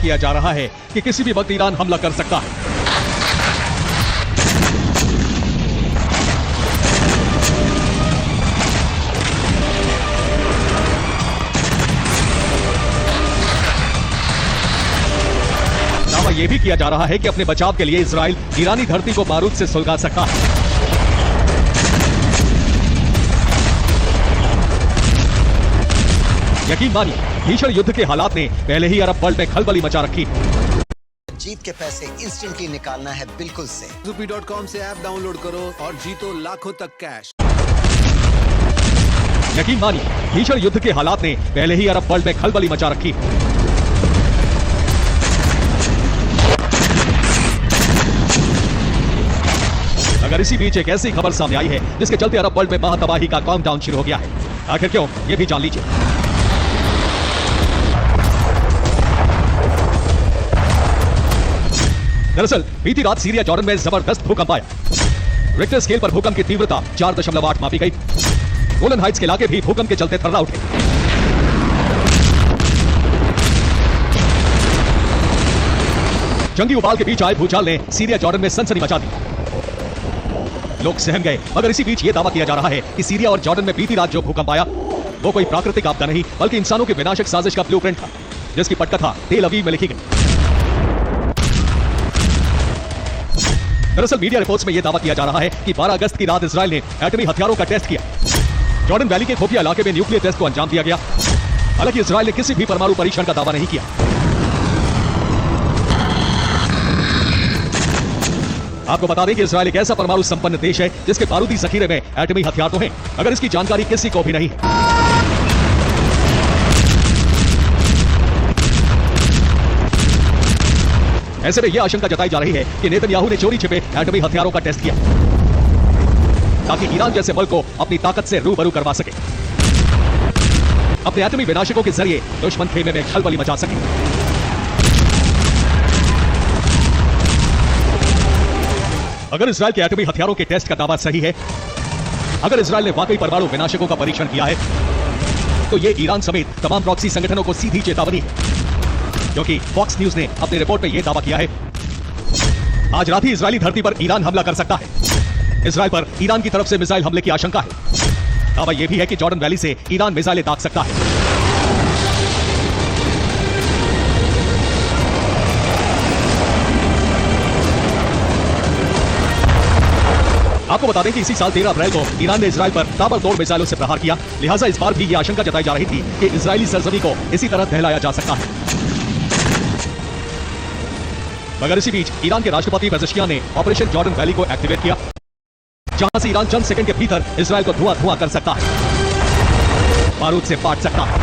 किया जा रहा है कि किसी भी वक्त ईरान हमला कर सकता है। दावा यह भी किया जा रहा है कि अपने बचाव के लिए इजराइल ईरानी धरती को बारूद से सुलगा सकता है। यकीन मानिए, भीषण युद्ध के हालात ने पहले ही अरब वर्ल्ड में खलबली मचा रखी। जीत के पैसे इंस्टेंटली निकालना है बिल्कुल से। Zupi.com से ऐप डाउनलोड करो और जीतो लाखों तक कैश। यकीन मानिए, भीषण युद्ध के हालात ने पहले ही अरब वर्ल्ड में खलबली मचा रखी। अगर इसी बीच एक ऐसी खबर सामने आई है जिसके चलते अरब वर्ल्ड में महातबाही का काउंटडाउन शुरू हो गया है, आखिर क्यों, ये भी जान लीजिए। दरअसल बीती रात सीरिया जॉर्डन में जबरदस्त भूकंप आया। रिक्टर स्केल पर भूकंप की तीव्रता 4.8 मापी गई। गोलन हाइट्स के इलाके भी भूकंप के चलते थर्रा उठे। जंगी उबाल के बीच आए भूचाल ने सीरिया जॉर्डन में सनसनी मचा दी। लोग सहम गए, मगर इसी बीच यह दावा किया जा रहा है कि सीरिया और जॉर्डन में बीती रात जो भूकंप आया वो कोई प्राकृतिक आपदा नहीं बल्कि इंसानों की विनाशक साजिश का ब्लूप्रिंट था, जिसकी पटकथा तेल अवीव में लिखी गई। दरअसल मीडिया रिपोर्ट्स में यह दावा किया जा रहा है कि 12 अगस्त की रात इजराइल ने एटमी हथियारों का टेस्ट किया। जॉर्डन वैली के खुफिया इलाके में न्यूक्लियर टेस्ट को अंजाम दिया गया। हालांकि इजराइल ने किसी भी परमाणु परीक्षण का दावा नहीं किया। आपको बता दें कि इजराइल एक ऐसा परमाणु संपन्न देश है जिसके बारूदी जखीरे में एटमी हथियार तो हैं, अगर इसकी जानकारी किसी को भी नहीं। ऐसे में यह आशंका जताई जा रही है कि नेतन्याहू ने चोरी छिपे एटमी हथियारों का टेस्ट किया ताकि ईरान जैसे मुल्क को अपनी ताकत से रूबरू करवा सके, अपने एटमी विनाशकों के जरिए दुश्मन खेमे में खलबली मचा सके। अगर इजराइल के एटमी हथियारों के टेस्ट का दावा सही है, अगर इजराइल ने वाकई परमाणु विनाशकों का परीक्षण किया है, तो यह ईरान समेत तमाम प्रॉक्सी संगठनों को सीधी चेतावनी है, क्योंकि फॉक्स न्यूज ने अपने रिपोर्ट में यह दावा किया है आज रात ही इजरायली धरती पर ईरान हमला कर सकता है। इजराइल पर ईरान की तरफ से मिसाइल हमले की आशंका है। दावा यह भी है कि जॉर्डन वैली से ईरान मिसाइलें दाग सकता है। आपको बता दें कि इसी साल 13 अप्रैल को ईरान ने इजराइल पर ताबड़तोड़ मिसाइलों से प्रहार किया। लिहाजा इस बार भी यह आशंका जताई जा रही थी कि इजरायली सरजमी को इसी तरह दहलाया जा सकता है। मगर इसी बीच ईरान के राष्ट्रपति पेजेश्कियान ने ऑपरेशन जॉर्डन वैली को एक्टिवेट किया, जहां से ईरान चंद सेकंड के भीतर इजराइल को धुआं धुआं कर सकता है, बारूद से पाट सकता है।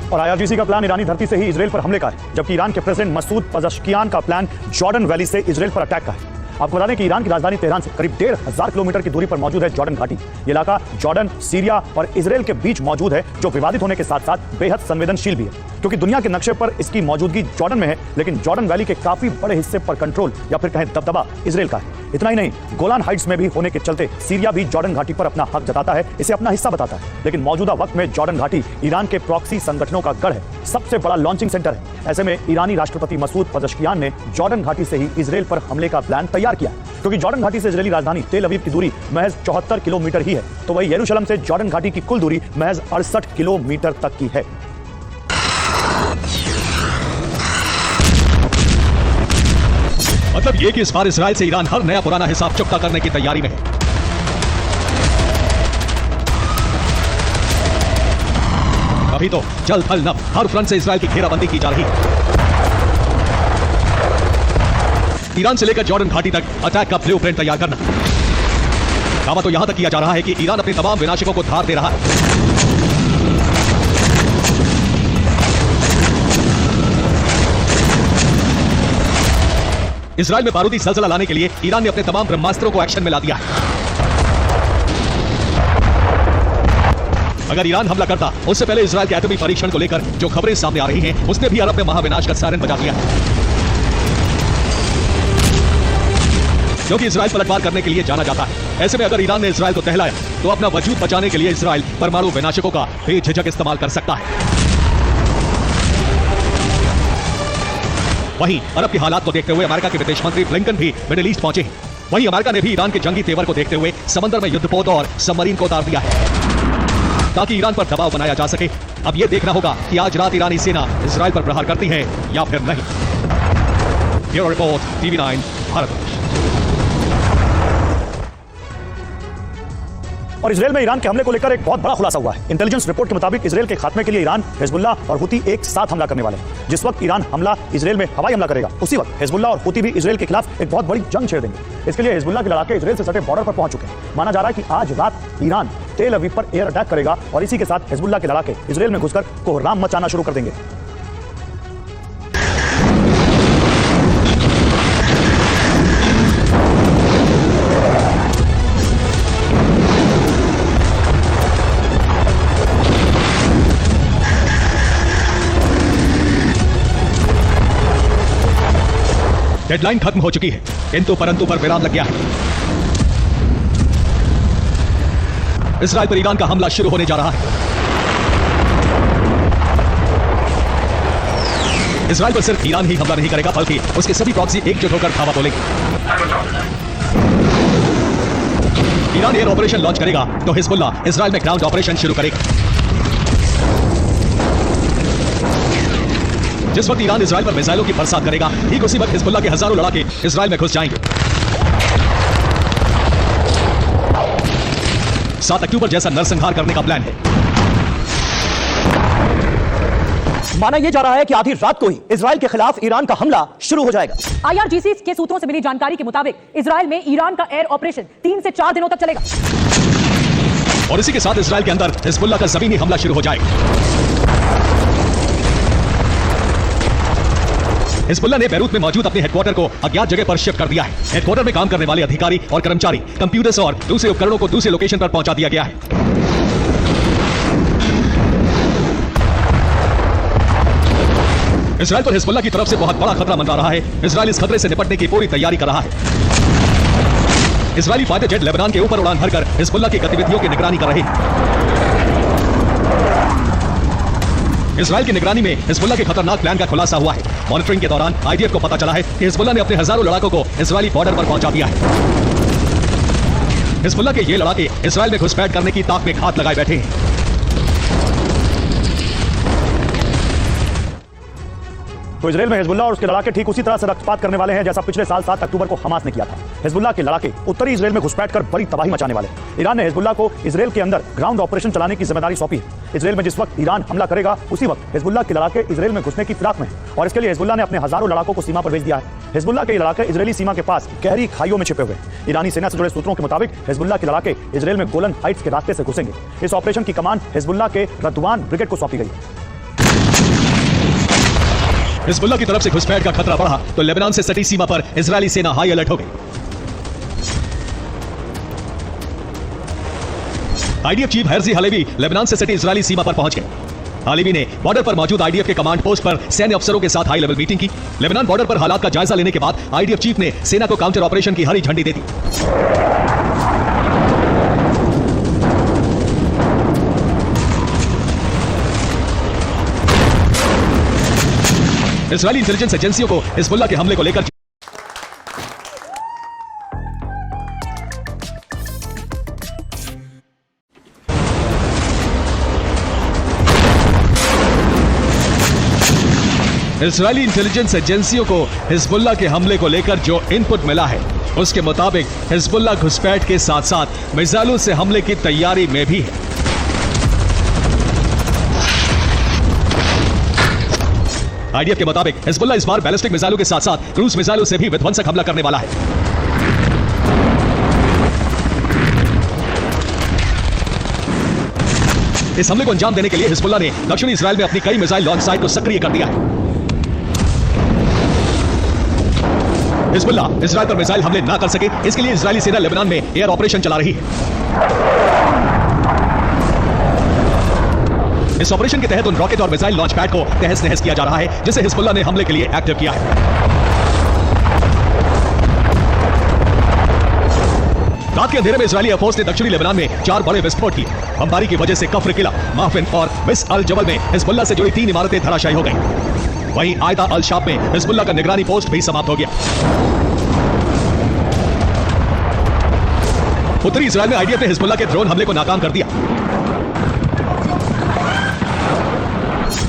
और IRGC का प्लान ईरानी धरती से ही इजराइल पर हमले का है, जबकि ईरान के प्रेसिडेंट मसूद पेजेश्कियान का प्लान जॉर्डन वैली से इजराइल पर अटैक का है। आपको बता दें कि ईरान की राजधानी तेहरान से करीब 1500 किलोमीटर की दूरी पर मौजूद है जॉर्डन घाटी। ये इलाका जॉर्डन, सीरिया और इजराइल के बीच मौजूद है, जो विवादित होने के साथ साथ बेहद संवेदनशील भी है, क्योंकि दुनिया के नक्शे पर इसकी मौजूदगी जॉर्डन में है, लेकिन जॉर्डन वैली के काफी बड़े हिस्से पर कंट्रोल या फिर कहें दबदबा इजराइल का है। इतना ही नहीं, गोलान हाइट्स में भी होने के चलते सीरिया भी जॉर्डन घाटी पर अपना हक जताता है, इसे अपना हिस्सा बताता है। लेकिन मौजूदा वक्त में जॉर्डन घाटी ईरान के प्रॉक्सी संगठनों का गढ़ है, सबसे बड़ा लॉन्चिंग सेंटर है। ऐसे में ईरानी राष्ट्रपति मसूद पेजेश्कियान ने जॉर्डन घाटी से ही इजराइल पर हमले का प्लान तैयार किया, क्योंकि जॉर्डन घाटी से इजरायली राजधानी तेल अवीव की दूरी महज 74 किलोमीटर ही है, तो वही यरूशलेम से जॉर्डन घाटी की कुल दूरी महज 68 किलोमीटर तक की है। मतलब ये कि इस बार इजराइल से ईरान हर नया पुराना हिसाब चुकता करने की तैयारी में है। अभी तो जल थल नभ हर फ्रंट से इजराइल की घेराबंदी की जा रही है। ईरान से लेकर जॉर्डन घाटी तक अटैक का ब्लूप्रिंट तैयार करना। दावा तो यहां तक किया जा रहा है कि ईरान अपने तमाम विनाशकों को धार दे रहा है। इजराइल में बारूदी सलसला लाने के लिए ईरान ने अपने तमाम ब्रह्मास्त्रों को एक्शन में ला दिया है। अगर ईरान हमला करता, उससे पहले इजराइल के एटमी परीक्षण को लेकर जो खबरें सामने आ रही हैं, उसने भी अरब में महाविनाश का सायरन बजा दिया है। क्योंकि इजराइल पलटवार करने के लिए जाना जाता है। ऐसे में अगर ईरान ने इजराइल को दहलाया, तो अपना वजूद बचाने के लिए इजराइल परमाणु विनाशकों का बेझिझक इस्तेमाल कर सकता है। वहीं अरब के हालात को देखते हुए अमेरिका के विदेश मंत्री ब्लिंकन भी मिडिल ईस्ट पहुंचे हैं। वहीं अमेरिका ने भी ईरान के जंगी तेवर को देखते हुए समंदर में युद्धपोत और सबमरीन को उतार दिया है ताकि ईरान पर दबाव बनाया जा सके। अब यह देखना होगा कि आज रात ईरानी सेना इजराइल पर प्रहार करती है या फिर नहीं। Bureau report, TV9 Bharat. और इजराइल में ईरान के हमले को लेकर एक बहुत बड़ा खुलासा हुआ है। इंटेलिजेंस रिपोर्ट के मुताबिक इजराइल के खात्मे के लिए ईरान, हिजबुल्लाह और हुती एक साथ हमला करने वाले हैं। जिस वक्त ईरान हमला इजराइल में हवाई हमला करेगा, उसी वक्त हिजबुल्लाह और हुती भी इजराइल के खिलाफ एक बहुत बड़ी जंग छेड़ देंगे। इसके लिए हिजबुल्लाह के लड़ाके इजराइल से सटे बॉर्डर पर पहुंच चुके हैं। माना जा रहा है कि आज रात ईरान तेल अवीव पर एयर अटैक करेगा और इसी के साथ हिजबुल्लाह के लड़ाके इजराइल में घुसकर कोहराम मचाना शुरू कर देंगे। डेडलाइन खत्म हो चुकी है, किंतु परंतु पर विराम लग गया है। इजराइल पर ईरान का हमला शुरू होने जा रहा है। इजराइल पर सिर्फ ईरान ही हमला नहीं करेगा, बल्कि उसके सभी प्रॉक्सी एकजुट होकर धावा बोलेंगे। ईरान एयर ऑपरेशन लॉन्च करेगा तो हिजबुल्लाह इजराइल में ग्राउंड ऑपरेशन शुरू करेगा। जिस वक्त ईरान इजराइल पर मिसाइलों की बरसात करेगा, ठीक उसी वक्त हिजबुल्लाह के हजारों लड़ाके इजराइल में घुस जाएंगे। 7 अक्टूबर जैसा नरसंहार करने का प्लान है। माना यह जा रहा है कि आधी रात को ही इजराइल के खिलाफ ईरान का हमला शुरू हो जाएगा। IRGC के सूत्रों से मिली जानकारी के मुताबिक इजराइल में ईरान का एयर ऑपरेशन 3 से 4 दिनों तक चलेगा और इसी के साथ इजराइल के अंदर हिजबुल्लाह का जमीनी हमला शुरू हो जाएगा। हिजबुल्लाह ने बैरूत में मौजूद अपने हेडक्वार्टर को अज्ञात जगह पर शिफ्ट कर दिया है। हेडक्वार्टर में काम करने वाले अधिकारी और कर्मचारी, कंप्यूटर्स और दूसरे उपकरणों को दूसरे लोकेशन पर पहुंचा दिया गया है। इजराइल पर हिजबुल्लाह की तरफ से बहुत बड़ा खतरा मंडरा रहा है। इजराइल इस खतरे से निपटने की पूरी तैयारी कर रहा है। इजरायली फाइटर जेट लेबनान के ऊपर उड़ान भरकर हिजबुल्लाह की गतिविधियों की निगरानी कर रहे हैं। इजराइल की निगरानी में हिजबुल्लाह के खतरनाक प्लान का खुलासा हुआ है। मॉनिटरिंग के दौरान IDF को पता चला है कि हिजबुल्लाह ने अपने हजारों लड़ाकों को इजरायली बॉर्डर पर पहुंचा दिया है। हिजबुल्लाह के ये लड़ाके इजराइल में घुसपैठ करने की ताक में घात लगाए बैठे हैं। तो इजराइल में हिजबुल्लाह और उसके लड़ाके ठीक उसी तरह से रक्तपात करने वाले हैं जैसा पिछले साल 7 अक्टूबर को हमास ने किया था। हिजबुल्लाह के लड़ाके उत्तरी इजराइल में घुसपैठ कर बड़ी तबाही मचाने वाले। ईरान ने हिजबुल्लाह को इजराइल के अंदर ग्राउंड ऑपरेशन चलाने की जिम्मेदारी सौंपी है। इजराइल में जिस वक्त ईरान हमला करेगा, उसी वक्त हिजबुल्लाह के लड़ाके इजराइल में घुसने की फिराक में है और इसके लिए हिजबुल्लाह ने अपने हजारों लड़ाकों को सीमा पर भेज दिया है। हिजबुल्लाह के लड़ाके इजरायली सीमा के पास गहरी खाइयों में छिपे हुए। ईरानी सेना से जुड़े सूत्रों के मुताबिक हिजबुल्लाह के लड़ाके इजराइल में गोलन हाइट्स के रास्ते से घुसेंगे। इस ऑपरेशन की कमान हिजबुल्लाह के रद्वान ब्रिगेड को सौंपी गई है। हिजबुल्लाह की तरफ से घुसपैठ का खतरा बढ़ा तो लेबनान से सटी सीमा पर इजरायली सेना हाई अलर्ट हो गई। IDF चीफ हेर्जी हलेवी लेबनान से सटी इजरायली सीमा पर पहुंच गए। हलेवी ने बॉर्डर पर मौजूद IDF के कमांड पोस्ट पर सैन्य अफसरों के साथ हाई लेवल मीटिंग की। लेबनान बॉर्डर पर हालात का जायजा लेने के बाद IDF चीफ ने सेना को काउंटर ऑपरेशन की हरी झंडी दे दी। इजरायली इंटेलिजेंस एजेंसियों को हिजबुल्लाह के हमले को लेकर इजरायली इंटेलिजेंस एजेंसियों को हिजबुल्लाह के हमले को लेकर जो इनपुट मिला है, उसके मुताबिक हिजबुल्लाह घुसपैठ के साथ साथ मिसाइलों से हमले की तैयारी में भी है। IDF के मुताबिक हिजबुल्लाह इस बार बैलिस्टिक मिसाइलों के साथ साथ क्रूज मिसाइलों से भी विध्वंसक हमला करने वाला है। इस हमले को अंजाम देने के लिए हिजबुल्लाह ने दक्षिणी इजराइल में अपनी कई मिसाइल लॉन्च साइट को सक्रिय कर दिया है। हिजबुल्लाह इजराइल पर मिसाइल हमले ना कर सके, इसके लिए इजरायली सेना लेबनान में एयर ऑपरेशन चला रही है। इस ऑपरेशन के तहत उन रॉकेट और मिसाइल लॉन्च पैड को तहस नहस किया जा रहा है जिसे हिजबुल्लाह ने हमले के लिए एक्टिव किया है। रात के अंधेरे में इजरायली एयरफोर्स ने दक्षिणी लेबनान में 4 बड़े विस्फोट किए। बमबारी की वजह से कफ्र किला, माफिन और मिस अल जबल में हिजबुल्लाह से जुड़ी 3 इमारतें धराशायी हो गई। वहीं आयदा अल शाब में हिजबुल्लाह का निगरानी पोस्ट भी समाप्त हो गया। उत्तरी इजराइल में आईडीएफ ने हिजबुल्लाह के ड्रोन हमले को नाकाम कर दिया।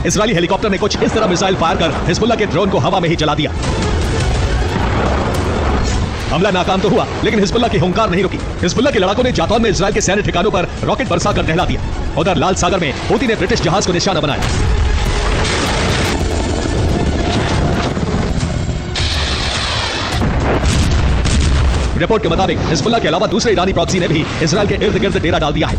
इजरायली हेलीकॉप्टर ने कुछ इस तरह मिसाइल फायर कर हिजबुल्लाह के ड्रोन को हवा में ही जला दिया। हमला नाकाम तो हुआ, लेकिन हिजबुल्लाह की हुंकार नहीं रुकी। हिजबुल्लाह के लड़ाकों ने जातौन में इजराइल के सैन्य ठिकानों पर रॉकेट बरसाकर दहला दिया। उधर लाल सागर में हूती ने ब्रिटिश जहाज को निशाना बनाया। रिपोर्ट के मुताबिक हिजबुल्लाह के अलावा दूसरे ईरानी प्रॉक्सी ने भी इजराइल के इर्द गिर्द डेरा डाल दिया है।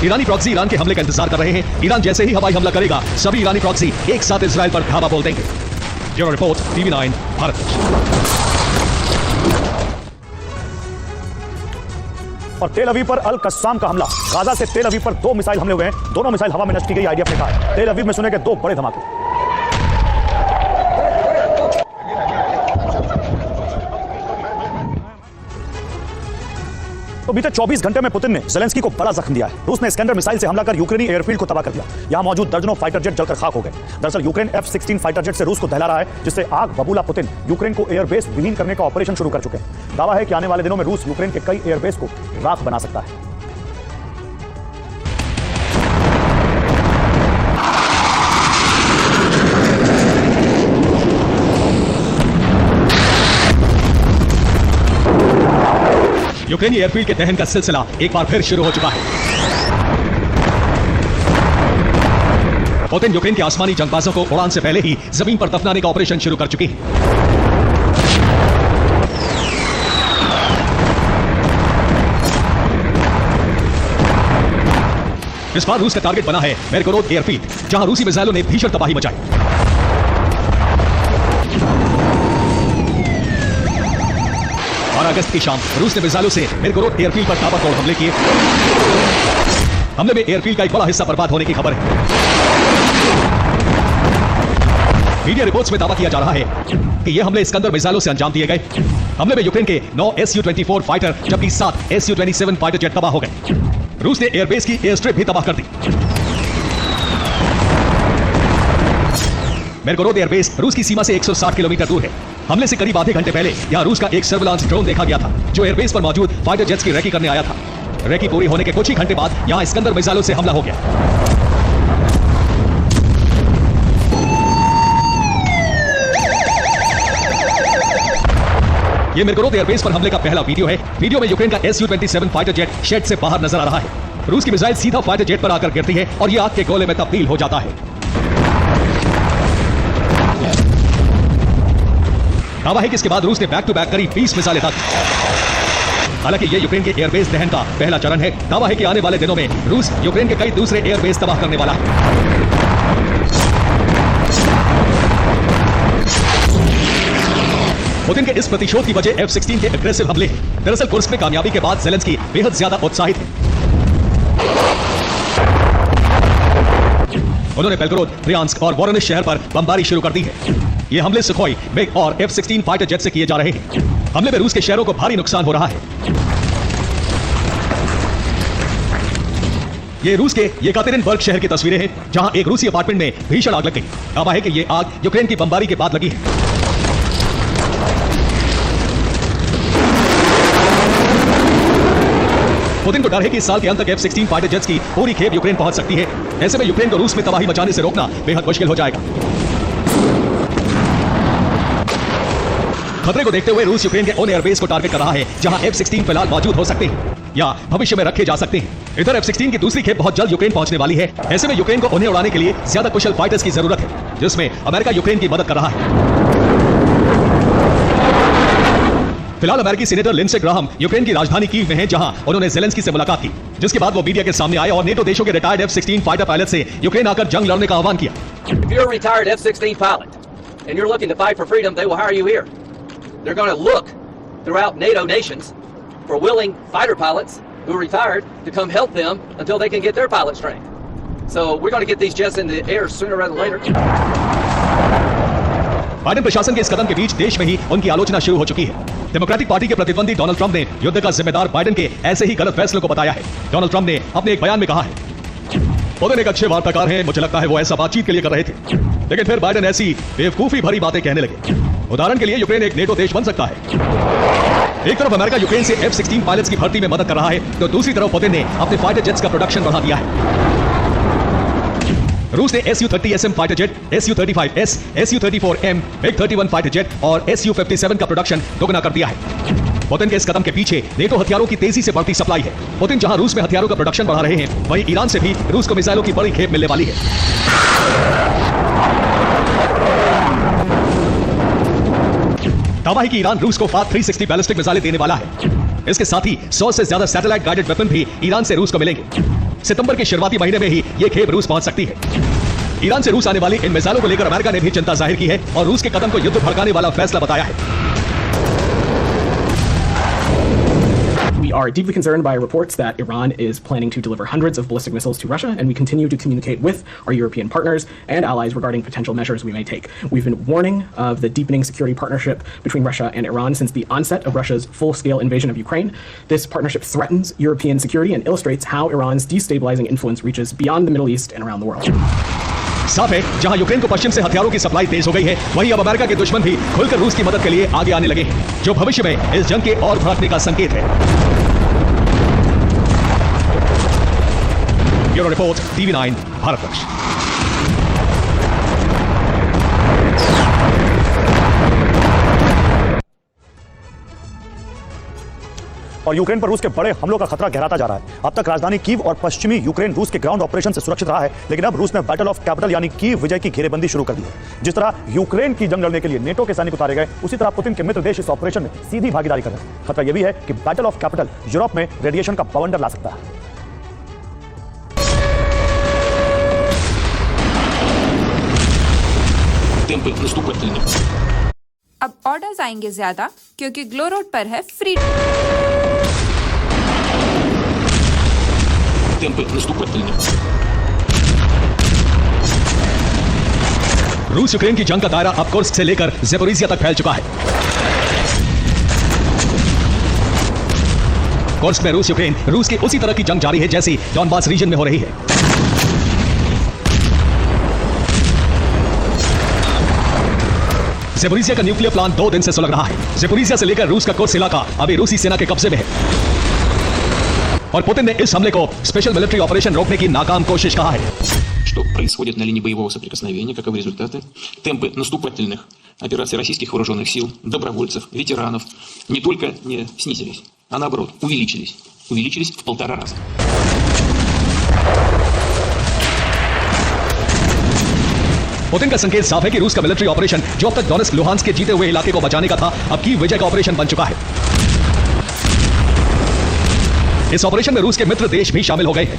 ईरानी प्रॉक्सी ईरान के हमले का इंतजार कर रहे हैं। ईरान जैसे ही हवाई हमला करेगा, सभी ईरानी प्रॉक्सी एक साथ इजराइल पर धावा बोल देंगे। Bureau report, TV9 Bharat. और तेल अवीव पर अल कस्साम का हमला। गाजा से तेल अवीव पर 2 मिसाइल हमले हुए हैं। दोनों मिसाइल हवा में नष्ट की गई, आईडीएफ ने कहा। तेल अवीव में सुने गए 2 बड़े धमाके। तो बीते 24 घंटे में पुतिन ने ज़ेलेंस्की को बड़ा जख्म दिया है। रूस ने इस्कंदर मिसाइल से हमला कर यूक्रेनी एयरफील्ड को तबाह कर दिया। यहां मौजूद दर्जनों फाइटर जेट जलकर खाक हो गए। दरअसल यूक्रेन F-16 फाइटर जेट से रूस को दहला रहा है, जिससे आग बबूला पुतिन यूक्रेन को एयरबेस विहीन करने का ऑपरेशन शुरू कर चुके हैं। दावा है कि आने वाले दिनों में रूस यूक्रेन के कई एयरबेस को राख बना सकता है। यूक्रेनी एयरफील्ड के दहन का सिलसिला एक बार फिर शुरू हो चुका है। पुतिन यूक्रेन के आसमानी जंगबाजों को उड़ान से पहले ही जमीन पर दफनाने का ऑपरेशन शुरू कर चुकी है। इस बार रूस का टारगेट बना है बेलगोरोद एयरफील्ड, जहां रूसी मिसाइलों ने भीषण तबाही मचाई। 12 अगस्त की शाम रूस ने मिसाइलों से बेलगोरोद एयरफील्ड पर ताबड़तोड़ हमले किए। हमले में एयरफील्ड का एक बड़ा हिस्सा बर्बाद होने की खबर है। मीडिया रिपोर्ट्स में दावा किया जा रहा है कि यह हमले इस्कंदर मिसाइलों से अंजाम दिए गए। हमले में यूक्रेन के 9 Su-24 फाइटर जबकि 7 Su-27 फाइटर जेट तबाह हो गए। रूस ने एयरबेस की एयर स्ट्रिप भी तबाह कर दी। बेलगोरोद एयरबेस रूस की सीमा से 160 किलोमीटर दूर है। हमले से करीब आधे घंटे पहले यहां रूस का एक सर्विलांस ड्रोन देखा गया था, जो एयरबेस पर मौजूद फाइटर जेट्स की रेकी करने आया था। रेकी पूरी होने के कुछ ही घंटे बाद यहां इस्कंदर मिसाइलों से हमला हो गया। यह बेलगोरोद एयरबेस पर हमले का पहला वीडियो है। वीडियो में यूक्रेन का Su-27 फाइटर जेट शेड से बाहर नजर आ रहा है। रूस की मिसाइल सीधा फाइटर जेट पर आकर गिरती है और यह आग के गोले में तब्दील हो जाता है। दावा है कि इसके बाद रूस ने बैक टू बैक करीब 20 मिसाइलें दागी। हालांकि यह यूक्रेन के एयरबेस दहन का पहला चरण है। दावा है कि आने वाले दिनों में रूस यूक्रेन के कई दूसरे एयरबेस तबाह करने वाला है। पुतिन के इस प्रतिशोध की वजह F-16 के एग्रेसिव हमले हैं। दरअसल कुर्स्क में कामयाबी के बाद ज़ेलेंस्की बेहद ज्यादा उत्साहित है। उन्होंने बेलगोरोद, ब्रियांस्क और वोरोनिश शहर पर बमबारी शुरू कर दी है। ये हमले सुखोई, मिग और F-16 फाइटर जेट से किए जा रहे हैं। हमले में रूस के शहरों को भारी नुकसान हो रहा है। ये रूस के येकातेरिनबर्ग शहर की तस्वीरें हैं, जहां एक रूसी अपार्टमेंट में भीषण आग लग गई। दावा है कि ये आग यूक्रेन की बमबारी के बाद लगी है। पुतिन को डर है कि इस साल के अंत तक F-16 फाइटर जेट्स की पूरी खेप यूक्रेन पहुंच सकती है। ऐसे में यूक्रेन को रूस में तबाही मचाने से रोकना बेहद मुश्किल हो जाएगा। खतरे को देखते हुए रूस यूक्रेन के उन एयरबेस को टारगेट कर रहा है जहां F-16 फिलहाल मौजूद हो सकते हैं या भविष्य में रखे जा सकते हैं। इधर F-16 की दूसरी खेप बहुत जल्द यूक्रेन पहुंचने वाली है। ऐसे में यूक्रेन को उन्हें उड़ाने के लिए ज्यादा कुशल फाइटर्स की जरूरत है, जिसमें अमेरिका यूक्रेन की मदद कर रहा है। फिलहाल अमेरिकी सीनेटर लिंडसे ग्राहम यूक्रेन की राजधानी कीव में हैं, जहां उन्होंने ज़ेलेंस्की से मुलाकात की, जिसके बाद वो मीडिया के सामने आए और नेटो देशों के रिटायर्ड F-16 फाइटर पायलट से यूक्रेन आकर जंग लड़ने का आह्वान किया। If you're a retired F-16 pilot and you're looking to fight for freedom, they will hire you here. They're going to look throughout NATO nations for willing fighter pilots who are retired to come help them until they can get their pilots trained. So we're going to get these jets in the air sooner rather than later. Biden प्रशासन के इस कदम के बीच देश में ही उनकी आलोचना शुरू हो चुकी है। डेमोक्रेटिक पार्टी के प्रतिद्वंदी डोनाल्ड ट्रंप ने युद्ध का जिम्मेदार बाइडेन के ऐसे ही गलत फैसलों को बताया है। डोनाल्ड ट्रंप ने अपने एक बयान में कहा है। पुतिन एक अच्छे वार्ताकार हैं, मुझे लगता है वो ऐसा बातचीत के लिए कर रहे थे, लेकिन फिर बाइडेन ऐसी बेवकूफी भरी बातें कहने लगे। उदाहरण के लिए यूक्रेन एक नेटो देश बन सकता है। एक तरफ अमेरिका यूक्रेन से F-16 पायलट्स की भर्ती में मदद कर रहा है, तो दूसरी तरफ पुतिन ने अपने फाइटर जेट्स का प्रोडक्शन बढ़ा दिया है। रूस ने Su-30SM fighter jet, Su-35S, Su-34M, MiG-31 fighter jet और Su-57 का प्रोडक्शन दोगुना कर दिया है। पुतिन के इस कदम के पीछे नेटो हथियारों की तेजी से बढ़ती सप्लाई है। पुतिन जहां रूस में हथियारों का प्रोडक्शन बढ़ा रहे हैं, वहीं ईरान से भी रूस को मिसाइलों की बड़ी खेप मिलने वाली है। दावा है कि ईरान रूस को फाद 360 बैलिस्टिक मिसाइलें देने वाला है। इसके साथ ही 100 से ज्यादा सैटेलाइट गाइडेड वेपन भी ईरान से रूस को मिलेंगे। सितंबर के शुरुआती महीने में ही यह खेप रूस पहुंच सकती है। ईरान से रूस आने वाली इन मिसाइलों को लेकर अमेरिका ने भी चिंता जाहिर की है और रूस के कदम को युद्ध भड़काने वाला फैसला बताया है। We are deeply concerned by reports that Iran is planning to deliver hundreds of ballistic missiles to Russia, and we continue to communicate with our European partners and allies regarding potential measures we may take. We've been warning of the deepening security partnership between Russia and Iran since the onset of Russia's full-scale invasion of Ukraine. This partnership threatens European security and illustrates how Iran's destabilizing influence reaches beyond the Middle East and around the world. साफ है, जहां Ukraine को पश्चिम से हथियारों की supply तेज हो गई है, वहीं अब अमेरिका के दुश्मन भी खुलकर रूस की मदद के लिए आगे आने लगे हैं, जो भविष्य में इस जंग के और भड़कने का संकेत है। Bureau report, TV9 Bharatvarsh. और यूक्रेन पर रूस के बड़े हमलों का खतरा गहराता जा रहा है। अब तक राजधानी कीव और पश्चिमी यूक्रेन रूस के ग्राउंड ऑपरेशन से सुरक्षित रहा है, लेकिन अब रूस ने बैटल ऑफ कैपिटल यानी कीव विजय की घेरेबंदी शुरू कर दी है। जिस तरह यूक्रेन की जंग लड़ने के लिए नेटो के सैनिक उतारे गए, उसी तरह पुतिन के मित्र देश इस ऑपरेशन में सीधी भागीदारी कर रहे हैं। खतरा यह भी है कि बैटल ऑफ कैपिटल यूरोप में रेडिएशन का बवंडर ला सकता है। अब ऑर्डर्स आएंगे ज्यादा क्योंकि ग्लो रोड पर है फ्री। रूस यूक्रेन की जंग का दायरा अब कुर्स्क से लेकर ज़ेपोरिज़िया तक फैल चुका है। कुर्स्क में रूस यूक्रेन रूस की उसी तरह की जंग जारी है जैसी डॉनबास रीजन में हो रही है। ज़ेपोरिज़िया का न्यूक्लियर प्लांट 2 दिन से सुलग रहा है। ज़ेपोरिज़िया से लेकर रूस का कुर्स्क इलाका अभी रूसी सेना के कब्जे में है और पुतिन ने इस हमले को स्पेशल मिलिट्री ऑपरेशन रोकने की नाकाम कोशिश कहा है। Что происходит на линии боевого соприкосновения, каковы результаты, темпы наступательных операций российских вооруженных сил, добровольцев, ветеранов не только не снизились, а наоборот увеличились. Увеличились в 1,5 раза. पुतिन का संकेत साफ है कि रूस का मिलिट्री ऑपरेशन जो अब तक डोनेस्क लुहांस्क के जीते हुए इलाके को बचाने का था, अब कीव विजय का ऑपरेशन बन चुका है। इस ऑपरेशन में रूस के मित्र देश भी शामिल हो गए हैं।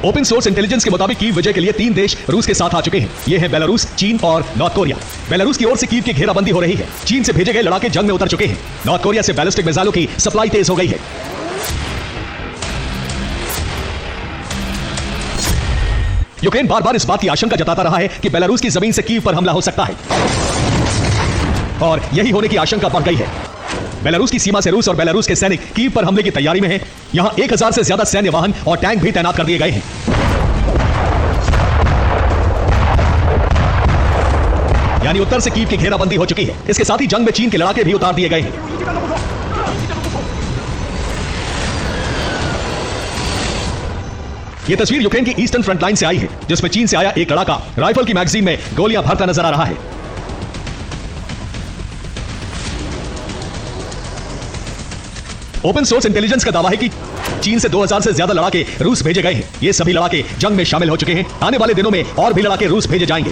ओपन सोर्स इंटेलिजेंस के मुताबिक कीव विजय के लिए 3 देश रूस के साथ आ चुके हैं। ये हैं बेलारूस, चीन और नॉर्थ कोरिया। बेलारूस की ओर से कीव की घेराबंदी हो रही है। चीन से भेजे गए लड़ाके जंग में उतर चुके हैं। नॉर्थ कोरिया से बैलिस्टिक मिसाइलों की सप्लाई तेज हो गई है। यूक्रेन बार बार इस बात की आशंका जताता रहा है कि बेलारूस की जमीन से कीव पर हमला हो सकता है और यही होने की आशंका बढ़ गई है। बेलारूस की सीमा से रूस और बेलारूस के सैनिक कीव पर हमले की तैयारी में हैं। यहां 1000 से ज्यादा सैन्य वाहन और टैंक भी तैनात कर दिए गए हैं। यानी उत्तर से कीव की घेराबंदी हो चुकी है। इसके साथ ही जंग में चीन के लड़ाके भी उतार दिए गए हैं। यह तस्वीर यूक्रेन की ईस्टर्न फ्रंट लाइन से आई है, जिसमें चीन से आया एक लड़ाका राइफल की मैगजीन में गोलियां भरता नजर आ रहा है। ओपन सोर्स इंटेलिजेंस का दावा है कि चीन से 2000 से ज्यादा लड़ाके रूस भेजे गए हैं। ये सभी लड़ाके जंग में शामिल हो चुके हैं। आने वाले दिनों में और भी लड़ाके रूस भेजे जाएंगे।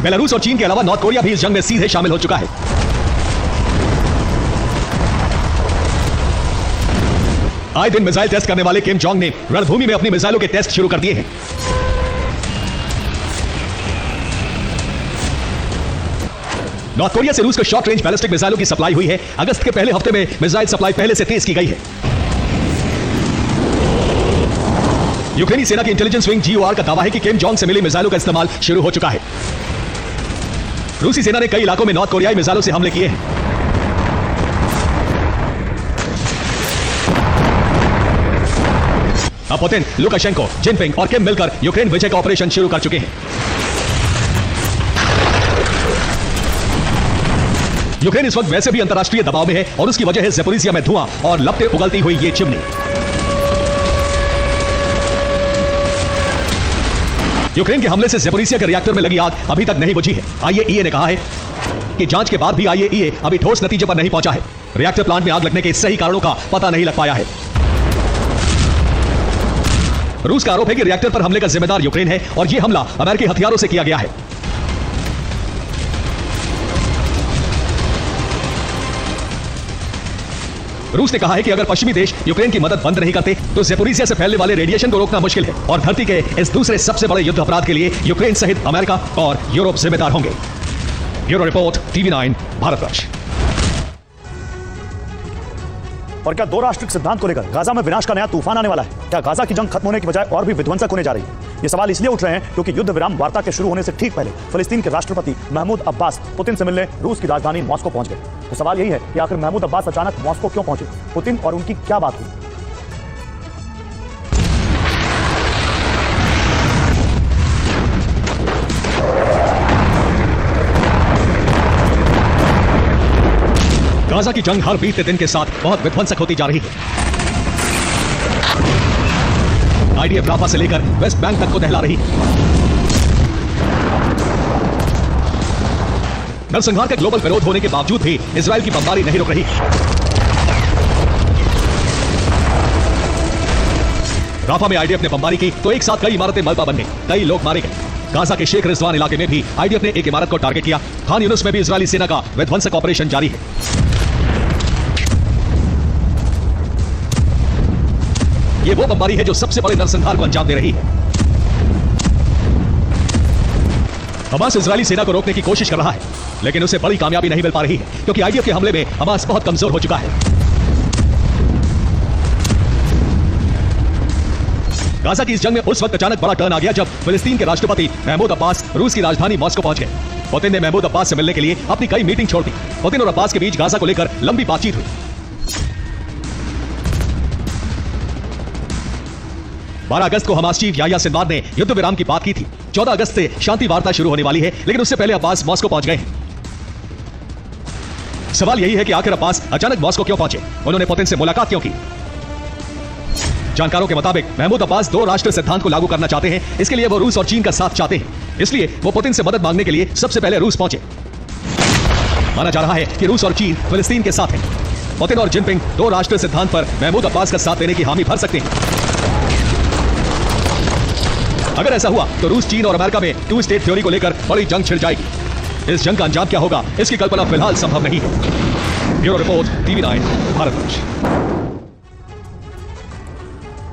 बेलारूस और चीन के अलावा नॉर्थ कोरिया भी इस जंग में सीधे शामिल हो चुका है। आए दिन मिसाइल टेस्ट करने वाले किम जोंग ने रणभूमि में अपनी मिसाइलों के टेस्ट शुरू कर दिए हैं। नॉर्थ कोरिया से रूस को शॉर्ट रेंज बैलिस्टिक मिसाइलों की सप्लाई हुई है। अगस्त के पहले हफ्ते में मिसाइल सप्लाई पहले से तेज की गई है। यूक्रेनी सेना की इंटेलिजेंस विंग GOR का दावा है कि किम जोंग से मिली मिसाइलों का इस्तेमाल शुरू हो चुका है। रूसी सेना ने कई इलाकों में नॉर्थ कोरियाई मिसाइलों से हमले किए हैं। अब पुतिन, लुकाशेंको, जिनपिंग और किम मिलकर यूक्रेन विजय का ऑपरेशन शुरू कर चुके हैं। यूक्रेन इस वक्त वैसे भी अंतर्राष्ट्रीय दबाव में है और उसकी वजह है ज़ेपोरिज़िया में धुआं और लपटें उगलती हुई ये चिमनी। यूक्रेन के हमले से ज़ेपोरिज़िया के रिएक्टर में लगी आग अभी तक नहीं बुझी है। आईएईए ने कहा है कि जांच के बाद भी आईएईए अभी ठोस नतीजे पर नहीं पहुंचा है। रिएक्टर प्लांट में आग लगने के सही कारणों का पता नहीं लग पाया है। रूस का आरोप है कि रिएक्टर पर हमले का जिम्मेदार यूक्रेन है और यह हमला अमेरिकी हथियारों से किया गया है। रूस ने कहा है कि अगर पश्चिमी देश यूक्रेन की मदद बंद नहीं करते तो ज़ेपोरिज़िया से फैलने वाले रेडिएशन को रोकना मुश्किल है और धरती के इस दूसरे सबसे बड़े युद्ध अपराध के लिए यूक्रेन सहित अमेरिका और यूरोप जिम्मेदार होंगे। Bureau report, TV9 Bharatvarsh. और क्या दो राष्ट्र के सिद्धांत को लेकर गाजा में विनाश का नया तूफान आने वाला है? क्या गाजा की जंग खत्म होने की बजाय और भी विध्वंसक होने जा रही है? ये सवाल इसलिए उठ रहे हैं क्योंकि युद्ध विराम वार्ता के शुरू होने से ठीक पहले फिलिस्तीन के राष्ट्रपति महमूद अब्बास पुतिन से मिलने रूस की राजधानी मॉस्को पहुंच गए। तो सवाल यही है कि आखिर महमूद अब्बास अचानक मॉस्को क्यों पहुंचे? पुतिन और उनकी क्या बात हुई? गाजा की जंग हर बीतते दिन के साथ बहुत विध्वंसक होती जा रही है। आईडीएफ राफा से लेकर वेस्ट बैंक तक को दहला रही है। नरसंहार का ग्लोबल विरोध होने के बावजूद भी इजराइल की बमबारी नहीं रुक रही। राफा में आईडीएफ ने बमबारी की तो एक साथ कई इमारतें मलबा बन गई, कई लोग मारे गए। गाजा के शेख रिजवान इलाके में भी आईडीएफ ने एक इमारत को टारगेट किया। खान यूनुस में भी इजरायली सेना का विध्वंसक ऑपरेशन जारी है। ये वो बमबारी है जो सबसे बड़े नरसंहार को अंजाम दे रही है। हमास इजरायली सेना को रोकने की कोशिश कर रहा है लेकिन उसे बड़ी कामयाबी नहीं मिल पा रही है क्योंकि आईडीएफ के हमले में हमास बहुत कमजोर हो चुका है। गाजा की इस जंग में उस वक्त अचानक बड़ा टर्न आ गया जब फिलिस्तीन के राष्ट्रपति महमूद अब्बास रूस की राजधानी मॉस्को पहुंच गए। पुतिन ने महमूद अब्बास से मिलने के लिए अपनी कई मीटिंग छोड़ दी। पुतिन और अब्बास के बीच गाजा को लेकर लंबी बातचीत हुई। 12 अगस्त को हमास चीफ याह्या सिनवार ने युद्ध विराम की बात की थी। 14 अगस्त से शांति वार्ता शुरू होने वाली है लेकिन उससे पहले अब्बास मॉस्को पहुंच गए हैं। सवाल यही है कि आखिर अब्बास अचानक मॉस्को क्यों पहुंचे? उन्होंने पुतिन से मुलाकात क्यों की? जानकारों के मुताबिक महमूद अब्बास दो राष्ट्र सिद्धांत को लागू करना चाहते हैं। इसके लिए वो रूस और चीन का साथ चाहते हैं, इसलिए वो पुतिन से मदद मांगने के लिए सबसे पहले रूस पहुंचे। माना जा रहा है कि रूस और चीन फिलिस्तीन के साथ हैं। पुतिन और जिनपिंग दो राष्ट्र सिद्धांत पर महमूद अब्बास का साथ देने की हामी भर सकते हैं। अगर ऐसा हुआ तो रूस, चीन और अमेरिका में टू स्टेट थ्योरी को लेकर बड़ी जंग छिड़ जाएगी। इस जंग का अंजाम क्या होगा इसकी कल्पना फिलहाल संभव नहीं है। Bureau report, TV9 Bharatvarsh.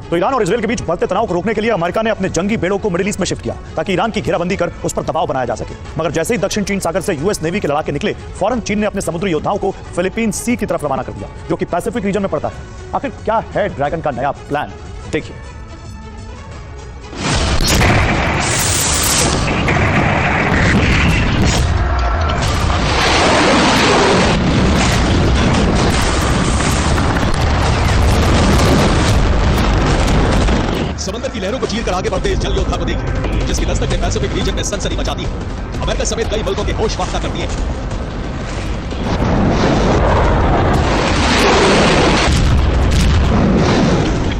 तो ईरान और इजरायल के बीच बढ़ते तनाव को रोकने के लिए अमेरिका ने अपने जंगी बेड़ों को मिडिल ईस्ट में शिफ्ट किया ताकि ईरान की घेराबंदी कर उस पर दबाव बनाया जा सके। मगर जैसे ही दक्षिण चीन सागर से यूएस नेवी के लड़ाके निकले, फौरन चीन ने अपने समुद्री योद्धाओं को फिलीपीन सी की तरफ रवाना कर दिया जो कि पैसिफिक रीजन में पड़ता है। आखिर क्या है ड्रैगन का नया प्लान, देखिए। समंदर की लहरों को चीर कर आगे बढ़ते इस जल योद्धा को देखिए जिसकी दस्तक ने पैसिफिक रीजन में सनसनी मचा दी है। अमेरिका समेत कई मुल्कों के होश वाख्ता कर दिए।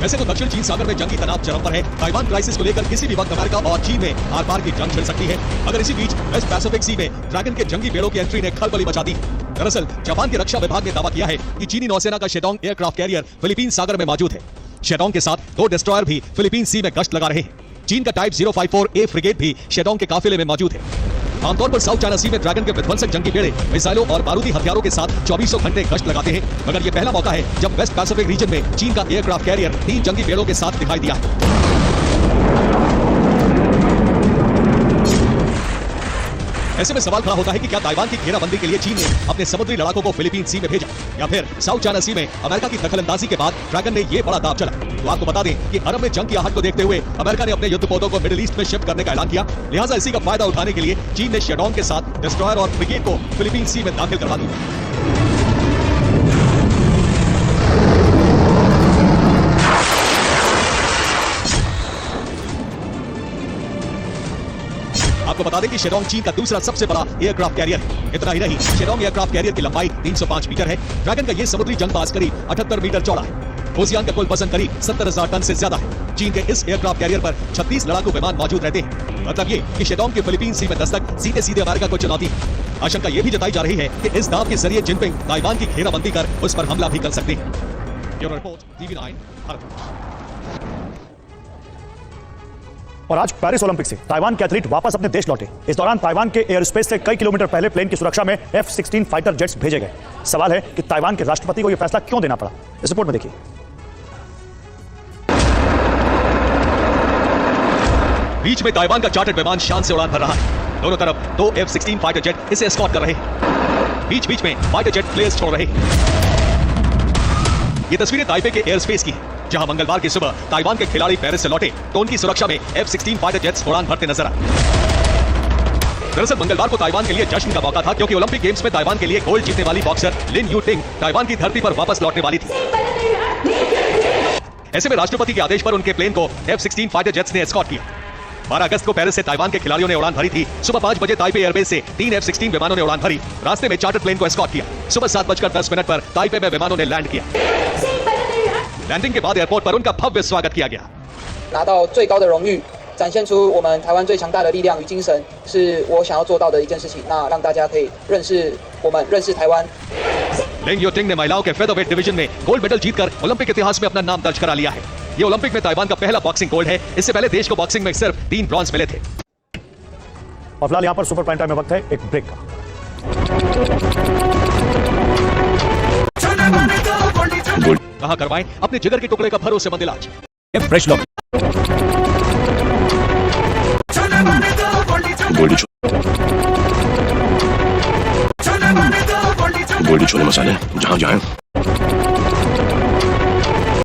वैसे तो दक्षिण चीन सागर में जंगी तनाव चरम पर है। ताइवान क्राइसिस को लेकर किसी भी वक्त अमेरिका और चीन में आर पार की जंग छिड़ सकती है। अगर इसी बीच वेस्ट पैसिफिक सी में ड्रैगन के जंगी बेड़ों की एंट्री ने खलबली मचा दी। दरअसल जापान के रक्षा विभाग ने दावा किया है कि चीनी नौसेना का शेडोंग एयरक्राफ्ट कैरियर फिलीपीन सागर में मौजूद है। शेडोंग के साथ दो डिस्ट्रॉयर भी फिलीपीन सी में गश्त लगा रहे हैं। चीन का टाइप 054A फ्रिगेट भी शेडोंग के काफिले में मौजूद है। आमतौर पर साउथ चाइना सी में ड्रैगन के विध्वंसक जंगी बेड़े मिसाइलों और बारूदी हथियारों के साथ 24 घंटे गश्त लगाते हैं, मगर यह पहला मौका है जब वेस्ट पैसिफिक रीजन में चीन का एयरक्राफ्ट कैरियर 3 जंगी बेड़ों के साथ दिखाई दिया है। ऐसे में सवाल खड़ा होता है कि क्या ताइवान की घेराबंदी के लिए चीन ने अपने समुद्री लड़ाकों को फिलीपीन सी में भेजा, या फिर साउथ चाइना सी में अमेरिका की दखलंदाजी के बाद ड्रैगन ने ये बड़ा दांव चला। तो आपको बता दें कि अरब में जंग की आहट को देखते हुए अमेरिका ने अपने युद्धपोतों को मिडिल ईस्ट में शिफ्ट करने का ऐलान किया। लिहाजा इसी का फायदा उठाने के लिए चीन ने शेडोंग के साथ डिस्ट्रॉयर और फ्रिगेट को फिलीपीन सी में दाखिल करवा दिया। आपको बता दें कि शेडोंग चीन का दूसरा सबसे बड़ा एयरक्राफ्ट कैरियर है। इतना ही नहीं, शेडोंग एयरक्राफ्ट कैरियर की लंबाई 305 मीटर है। ड्रैगन का ये समुद्री जंगबाज करीब 78 मीटर चौड़ा है। ओशियान का कुल वजन करीब 70,000 टन से ज्यादा है। चीन के इस एयरक्राफ्ट कैरियर पर 36 लड़ाकू विमान मौजूद रहते हैं। मतलब ये कि शेडोंग के फिलीपीन सी में दस्तक सीधे सीधे अमेरिका को चुनौती है। आशंका ये भी जताई जा रही है कि इस दांव के जरिए जिनपिंग ताइवान की घेराबंदी कर उस पर हमला भी कर सकते हैं। Bureau report, TV9, Bharat. और आज पेरिस ओलंपिक से ताइवान के एथलीट वापस अपने देश लौटे। इस दौरान ताइवान के एयर स्पेस से कई किलोमीटर पहले प्लेन की सुरक्षा में F-16 फाइटर जेट्स भेजे गए। सवाल है कि ताइवान के राष्ट्रपति को यह फैसला क्यों देना पड़ा। इस रिपोर्ट में देखिए। बीच में ताइवान का चार्टर्ड विमान शान से उड़ान भर रहा है। दोनों तरफ 2 F-16 फाइटर जेट इसे एस्कॉर्ट कर रहे हैं। बीच बीच में फाइटर जेट फ्लेयर्स छोड़ रहे हैं। ये तस्वीरें ताइपे के एयर स्पेस की हैं, जहां मंगलवार की सुबह ताइवान के खिलाड़ी पेरिस से लौटे तो उनकी सुरक्षा में F-16 फाइटर जेट्स उड़ान भरते नजर आए। दरअसल मंगलवार को ताइवान के लिए जश्न का मौका था, क्योंकि ओलंपिक गेम्स में ताइवान के लिए गोल्ड जीतने वाली बॉक्सर लिन यू टिंग ताइवान की धरती पर वापस लौटने वाली थी। ऐसे में राष्ट्रपति के आदेश पर उनके प्लेन को F-16 फाइटर जेट्स ने एस्कॉर्ट किया। 12 अगस्त को पेरिस से ताइवान के खिलाड़ियों ने उड़ान भरी थी। सुबह 5 बजे ताइपे एयरबेस से 3 F-16 विमानों ने उड़ान भरी। रास्ते में चार्टर्ड प्लेन को एस्कॉर्ट किया। सुबह 7:10 पर ताइपे में विमानों ने लैंड किया। लैंडिंग के बाद एयरपोर्ट पर उनका भव्य स्वागत किया गया। 拿到最高的荣誉，展现出我们台湾最强大的力量与精神，是我想要做到的一件事情。那让大家可以认识我们，认识台湾。लिन यू टिंग ने महिलाओं के फेदरवेट डिवीजन में गोल्ड मेडल जीतकर ओलंपिक इतिहास में अपना नाम दर्ज करा लिया है। ये ओलंपिक में ताइवान का पहला बॉक्सिंग गोल्ड है। इससे पहले देश को बॉक्सिंग में सिर्फ 3 ब्रॉन्ज मिले थे। और फिलहाल यहां पर सुपर प्राइम टाइम में वक्त है एक ब्रेक का। कहां करवाएं अपने जिगर के टुकड़े का भरोसेमंद इलाज। फ्रेश लॉक गोल्डी छोले मसाले, जहां जाएं